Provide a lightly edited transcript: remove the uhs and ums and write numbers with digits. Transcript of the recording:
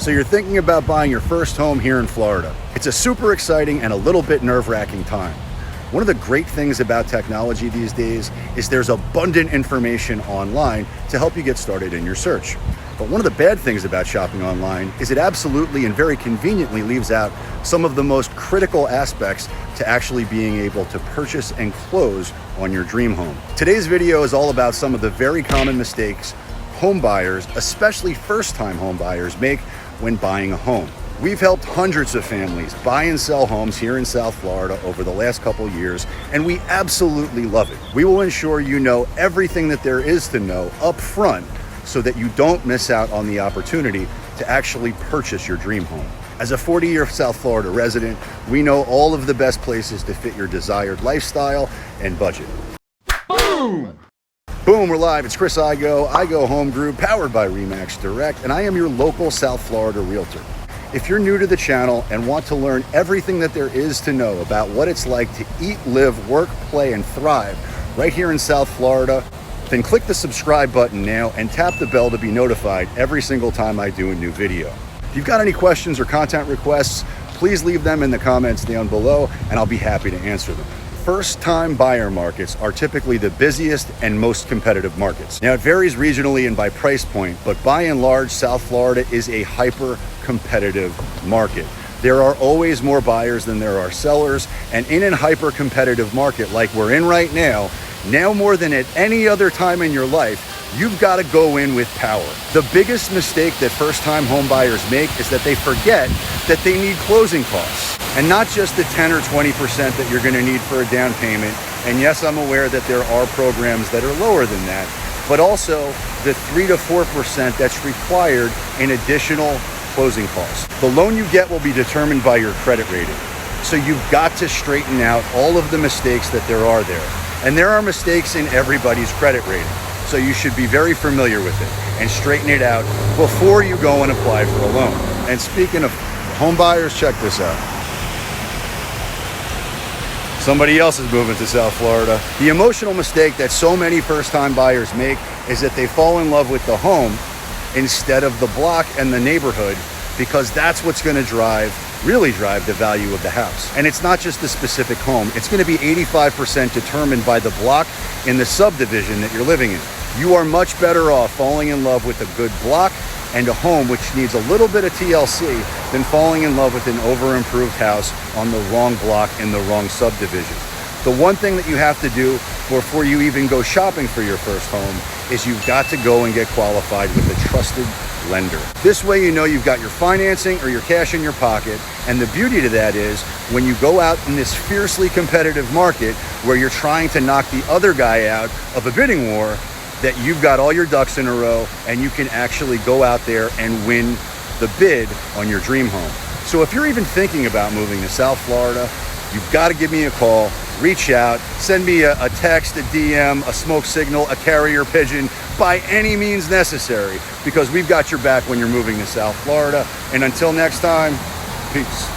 So you're thinking about buying your first home here in Florida. It's a super exciting and a little bit nerve-wracking time. One of the great things about technology these days is there's abundant information online to help you get started in your search. But one of the bad things about shopping online is it absolutely and very conveniently leaves out some of the most critical aspects to actually being able to purchase and close on your dream home. Today's video is all about some of the very common mistakes home buyers, especially first-time home buyers, make when buying a home. We've helped hundreds of families buy and sell homes here in South Florida over the last couple years, and we absolutely love it. We will ensure you know everything that there is to know up front so that you don't miss out on the opportunity to actually purchase your dream home. As a 40-year South Florida resident, we know all of the best places to fit your desired lifestyle and budget. Boom! Boom, we're live. It's Chris Igo Home Group, powered by RE/MAX Direct, and I am your local South Florida realtor. If you're new to the channel and want to learn everything that there is to know about what it's like to eat, live, work, play, and thrive right here in South Florida, then click the subscribe button now and tap the bell to be notified every single time I do a new video. If you've got any questions or content requests, please leave them in the comments down below and I'll be happy to answer them. First-time buyer markets are typically the busiest and most competitive markets. Now, it varies regionally and by price point, but by and large, South Florida is a hyper-competitive market. There are always more buyers than there are sellers, and in a hyper-competitive market like we're in right now more than at any other time in your life, you've got to go in with power. The biggest mistake that first-time home buyers make is that they forget that they need closing costs. And not just the 10 or 20% that you're going to need for a down payment. And yes, I'm aware that there are programs that are lower than that, but also the 3 to 4% that's required in additional closing costs. The loan you get will be determined by your credit rating. So you've got to straighten out all of the mistakes that there are there. And there are mistakes in everybody's credit rating. So you should be very familiar with it and straighten it out before you go and apply for a loan. And speaking of home buyers, check this out. Somebody else is moving to South Florida. The emotional mistake that so many first-time buyers make is that they fall in love with the home instead of the block and the neighborhood, because that's what's going to really drive the value of the house. And it's not just the specific home. It's going to be 85% determined by the block in the subdivision that you're living in. You are much better off falling in love with a good block and a home which needs a little bit of TLC than falling in love with an over-improved house on the wrong block in the wrong subdivision. The one thing that you have to do before you even go shopping for your first home is you've got to go and get qualified with a trusted lender. This way you know you've got your financing or your cash in your pocket, and the beauty to that is when you go out in this fiercely competitive market where you're trying to knock the other guy out of a bidding war, that you've got all your ducks in a row and you can actually go out there and win the bid on your dream home. So if you're even thinking about moving to South Florida, you've got to give me a call, reach out, send me a text, a DM, a smoke signal, a carrier pigeon, by any means necessary, because we've got your back when you're moving to South Florida. And until next time, peace.